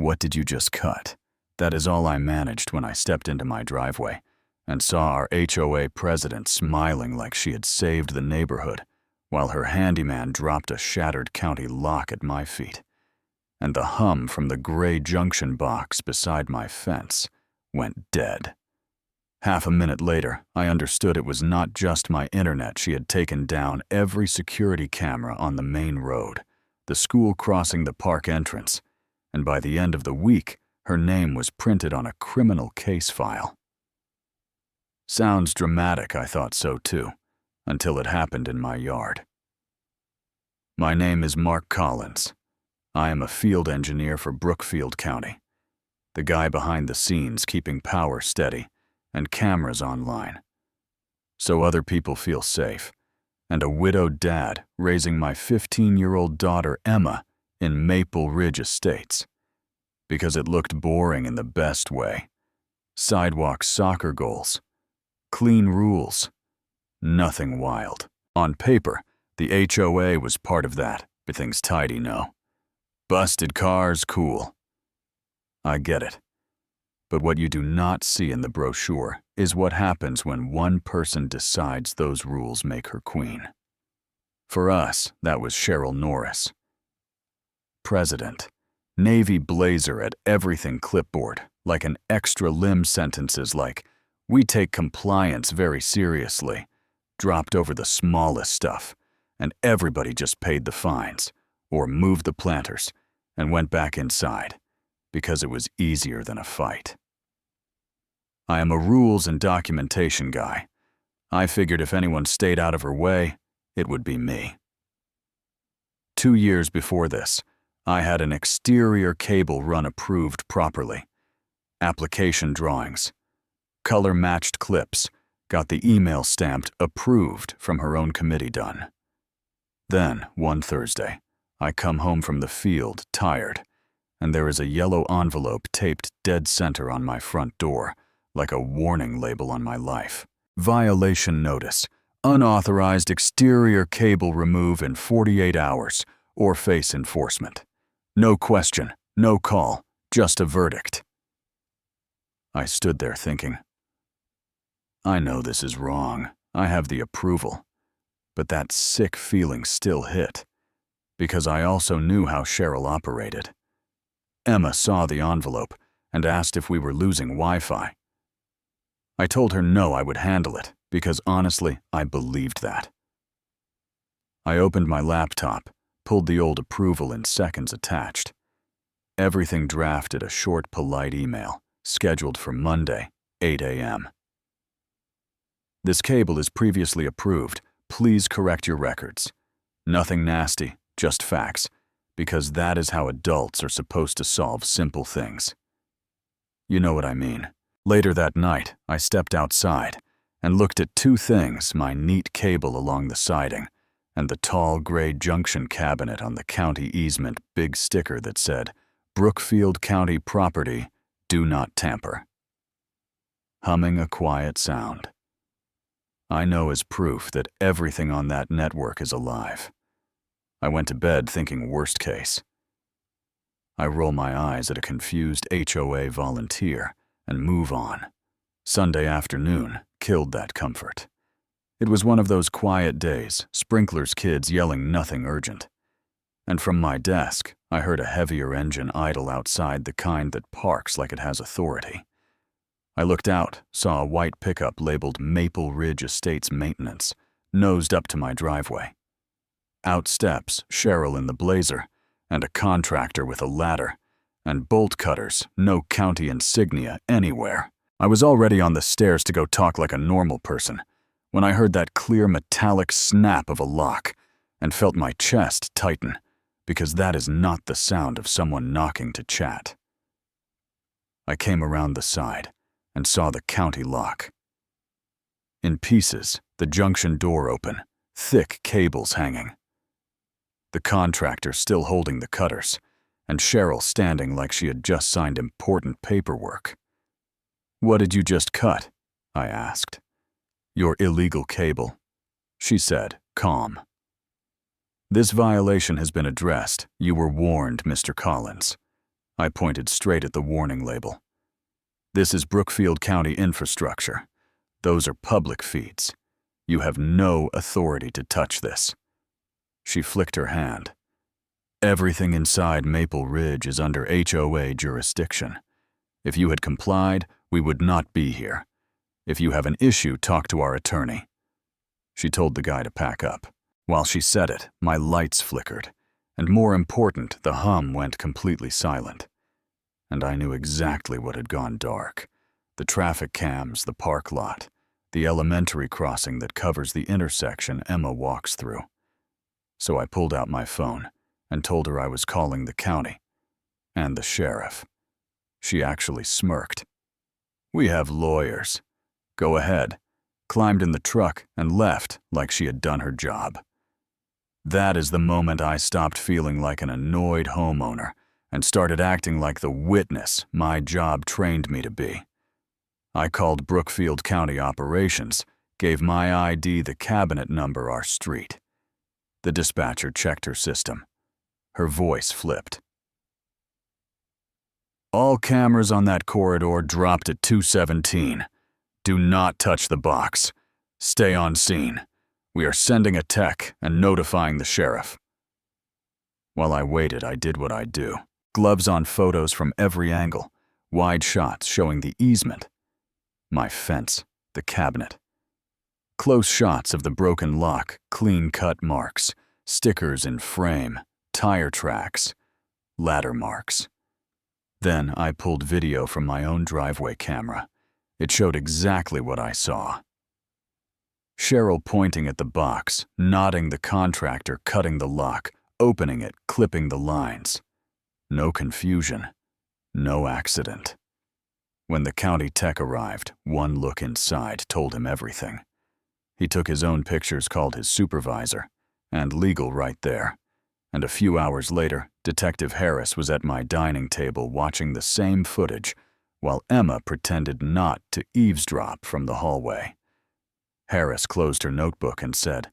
"What did you just cut?" That is all I managed when I stepped into my driveway and saw our HOA president smiling like she had saved the neighborhood, while her handyman dropped a shattered county lock at my feet. And the hum from the gray junction box beside my fence went dead. Half a minute later, I understood it was not just my internet. She had taken down every security camera on the main road, the school crossing the park entrance, and by the end of the week, her name was printed on a criminal case file. Sounds dramatic, I thought so too, until it happened in my yard. My name is Mark Collins. I am a field engineer for Brookfield County, the guy behind the scenes keeping power steady and cameras online, so other people feel safe, and a widowed dad raising my 15-year-old daughter Emma in Maple Ridge Estates, because it looked boring in the best way. Sidewalk soccer goals, clean rules, nothing wild. On paper, the HOA was part of that, but things tidy, no. Busted cars, cool. I get it. But what you do not see in the brochure is what happens when one person decides those rules make her queen. For us, that was Cheryl Norris. President, navy blazer at everything clipboard, like an extra limb sentences like, "We take compliance very seriously," dropped over the smallest stuff, and everybody just paid the fines, or moved the planters, and went back inside, because it was easier than a fight. I am a rules and documentation guy. I figured if anyone stayed out of her way, it would be me. 2 years before this, I had an exterior cable run approved properly. Application drawings, color-matched clips, got the email stamped approved from her own committee done. Then, one Thursday, I come home from the field tired, and there is a yellow envelope taped dead center on my front door, like a warning label on my life. Violation notice. Unauthorized exterior cable remove in 48 hours or face enforcement. No question, no call, just a verdict. I stood there thinking, I know this is wrong. I have the approval. But that sick feeling still hit, because I also knew how Cheryl operated. Emma saw the envelope and asked if we were losing Wi-Fi. I told her no, I would handle it, because honestly, I believed that. I opened my laptop, pulled the old approval in seconds attached. Everything drafted a short, polite email, scheduled for Monday, 8 a.m. This cable is previously approved. Please correct your records. Nothing nasty, just facts, because that is how adults are supposed to solve simple things. You know what I mean. Later that night, I stepped outside and looked at two things: my neat cable along the siding and the tall gray junction cabinet on the county easement big sticker that said, "Brookfield County Property, do not tamper." Humming a quiet sound. I know as proof that everything on that network is alive. I went to bed thinking worst case. I roll my eyes at a confused HOA volunteer and move on. Sunday afternoon killed that comfort. It was one of those quiet days, sprinklers kids yelling nothing urgent. And from my desk, I heard a heavier engine idle outside, the kind that parks like it has authority. I looked out, saw a white pickup labeled Maple Ridge Estates Maintenance, nosed up to my driveway. Out steps Cheryl in the blazer, and a contractor with a ladder, and bolt cutters, no county insignia anywhere. I was already on the stairs to go talk like a normal person, when I heard that clear metallic snap of a lock, and felt my chest tighten, because that is not the sound of someone knocking to chat. I came around the side and saw the county lock. In pieces, the junction door open, thick cables hanging. The contractor still holding the cutters, and Cheryl standing like she had just signed important paperwork. "What did you just cut?" I asked. "Your illegal cable," she said, calm. "This violation has been addressed. You were warned, Mr. Collins. I pointed straight at the warning label. This is Brookfield County infrastructure. Those are public feeds. You have no authority to touch this. She flicked her hand. Everything inside Maple Ridge is under HOA jurisdiction. If you had complied, we would not be here. If you have an issue, talk to our attorney. She told the guy to pack up. While she said it, my lights flickered, and more important, the hum went completely silent. And I knew exactly what had gone dark. The traffic cams, the park lot, the elementary crossing that covers the intersection Emma walks through. So I pulled out my phone and told her I was calling the county and the sheriff. She actually smirked. We have lawyers. Go ahead. Climbed in the truck and left like she had done her job. That is the moment I stopped feeling like an annoyed homeowner and started acting like the witness my job trained me to be. I called Brookfield County Operations, gave my ID the cabinet number our street. The dispatcher checked her system. Her voice flipped. All cameras on that corridor dropped at 2:17. Do not touch the box. Stay on scene. We are sending a tech and notifying the sheriff. While I waited, I did what I do. Gloves on photos from every angle, wide shots showing the easement, my fence, the cabinet. Close shots of the broken lock, clean-cut marks, stickers in frame, tire tracks, ladder marks. Then I pulled video from my own driveway camera. It showed exactly what I saw. Cheryl pointing at the box, nodding the contractor cutting the lock, opening it, clipping the lines. No confusion, no accident. When the county tech arrived, one look inside told him everything. He took his own pictures, called his supervisor, and legal right there. And a few hours later, Detective Harris was at my dining table watching the same footage, while Emma pretended not to eavesdrop from the hallway. Harris closed her notebook and said,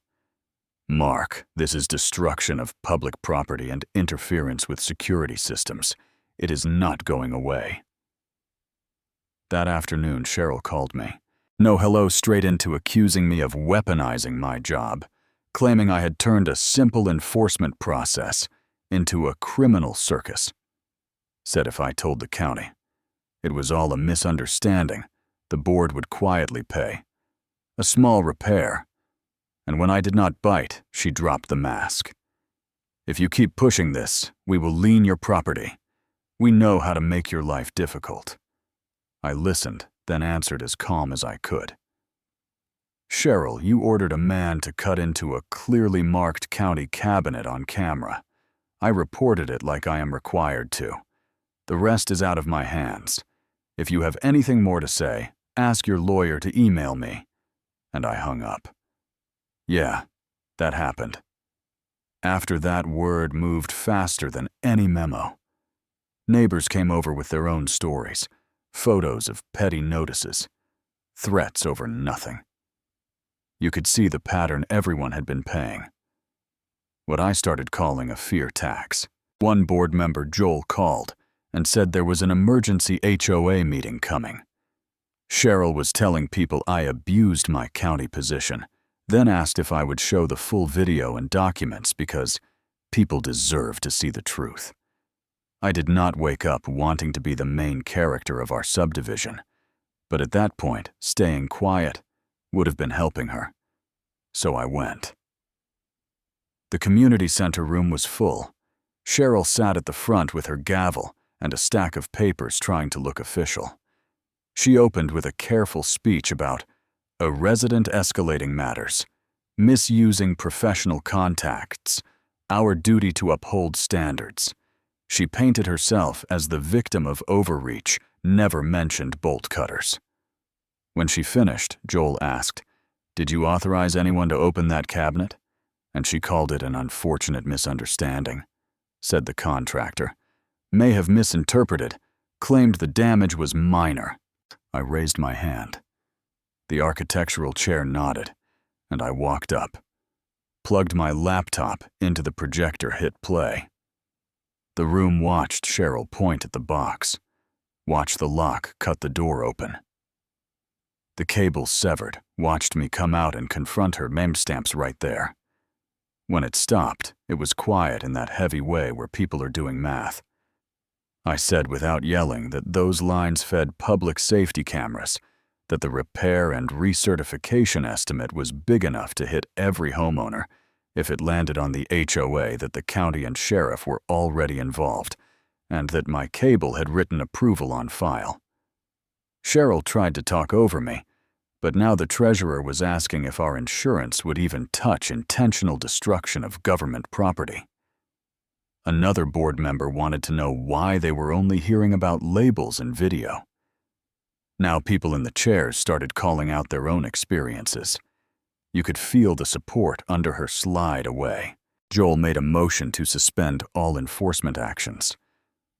"Mark, this is destruction of public property and interference with security systems. It is not going away." That afternoon, Cheryl called me. No hello, straight into accusing me of weaponizing my job, claiming I had turned a simple enforcement process into a criminal circus. Said if I told the county, it was all a misunderstanding, the board would quietly pay. A small repair. And when I did not bite, she dropped the mask. "If you keep pushing this, we will lien your property. We know how to make your life difficult." I listened, then answered as calm as I could. "Cheryl, you ordered a man to cut into a clearly marked county cabinet on camera. I reported it like I am required to. The rest is out of my hands. If you have anything more to say, ask your lawyer to email me." And I hung up. Yeah, that happened. After that, word moved faster than any memo. Neighbors came over with their own stories, photos of petty notices, threats over nothing. You could see the pattern everyone had been paying. What I started calling a fear tax. One board member, Joel, called and said there was an emergency HOA meeting coming. Cheryl was telling people I abused my county position, then asked if I would show the full video and documents because people deserve to see the truth. I did not wake up wanting to be the main character of our subdivision, but at that point, staying quiet would have been helping her. So I went. The community center room was full. Cheryl sat at the front with her gavel and a stack of papers trying to look official. She opened with a careful speech about a resident escalating matters, misusing professional contacts, our duty to uphold standards. She painted herself as the victim of overreach, never mentioned bolt cutters. When she finished, Joel asked, "Did you authorize anyone to open that cabinet?" And she called it an unfortunate misunderstanding, said the contractor. May have misinterpreted, claimed the damage was minor. I raised my hand. The architectural chair nodded, and I walked up, plugged my laptop into the projector, hit play. The room watched Cheryl point at the box, watched the lock cut the door open. The cable severed, watched me come out and confront her, name stamps right there. When it stopped, it was quiet in that heavy way where people are doing math. I said without yelling that those lines fed public safety cameras, that the repair and recertification estimate was big enough to hit every homeowner if it landed on the HOA, that the county and sheriff were already involved, and that my cable had written approval on file. Cheryl tried to talk over me, but now the treasurer was asking if our insurance would even touch intentional destruction of government property. Another board member wanted to know why they were only hearing about labels and video. Now people in the chairs started calling out their own experiences. You could feel the support under her slide away. Joel made a motion to suspend all enforcement actions,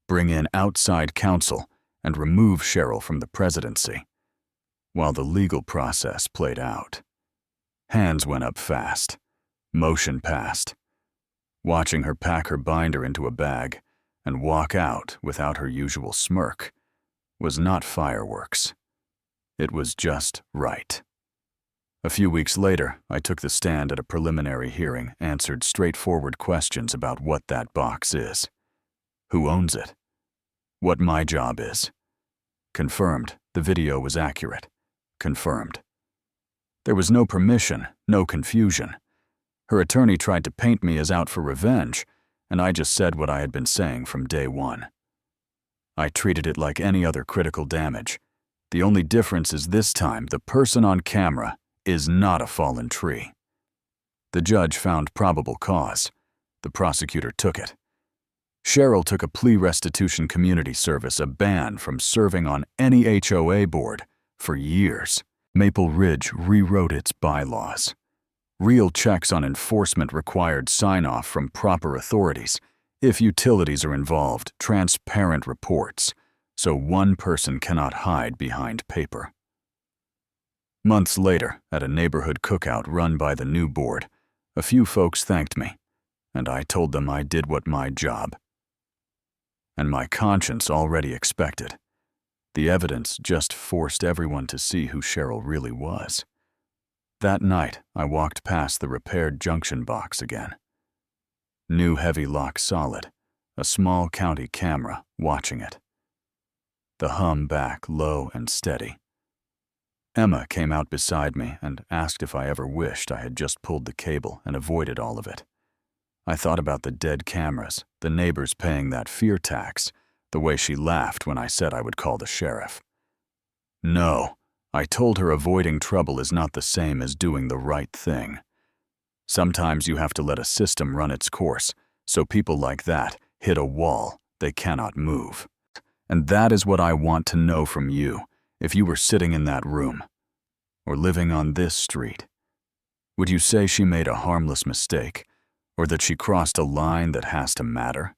bring in outside counsel, and remove Cheryl from the presidency, while the legal process played out. Hands went up fast. Motion passed. Watching her pack her binder into a bag and walk out without her usual smirk was not fireworks. It was just right. A few weeks later, I took the stand at a preliminary hearing, answered straightforward questions about what that box is, who owns it, what my job is. Confirmed the video was accurate. Confirmed. There was no permission, no confusion. Her attorney tried to paint me as out for revenge, and I just said what I had been saying from day one. I treated it like any other critical damage. The only difference is this time the person on camera is not a fallen tree. The judge found probable cause. The prosecutor took it. Cheryl took a plea restitution community service, a ban from serving on any HOA board for years. Maple Ridge rewrote its bylaws. Real checks on enforcement required sign-off from proper authorities. If utilities are involved, transparent reports, so one person cannot hide behind paper. Months later, at a neighborhood cookout run by the new board, a few folks thanked me, and I told them I did what my job. And my conscience already expected. The evidence just forced everyone to see who Cheryl really was. That night, I walked past the repaired junction box again. New heavy lock solid, a small county camera watching it. The hum back low and steady. Emma came out beside me and asked if I ever wished I had just pulled the cable and avoided all of it. I thought about the dead cameras, the neighbors paying that fear tax, the way she laughed when I said I would call the sheriff. No, I told her avoiding trouble is not the same as doing the right thing. Sometimes you have to let a system run its course, so people like that hit a wall they cannot move. And that is what I want to know from you. If you were sitting in that room, or living on this street, would you say she made a harmless mistake, or that she crossed a line that has to matter?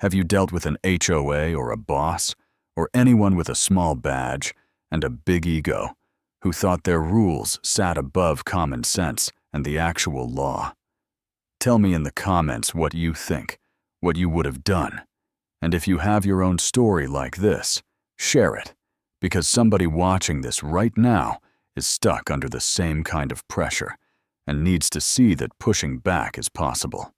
Have you dealt with an HOA or a boss, or anyone with a small badge and a big ego who thought their rules sat above common sense and the actual law? Tell me in the comments what you think, what you would have done, and if you have your own story like this, share it. Because somebody watching this right now is stuck under the same kind of pressure and needs to see that pushing back is possible.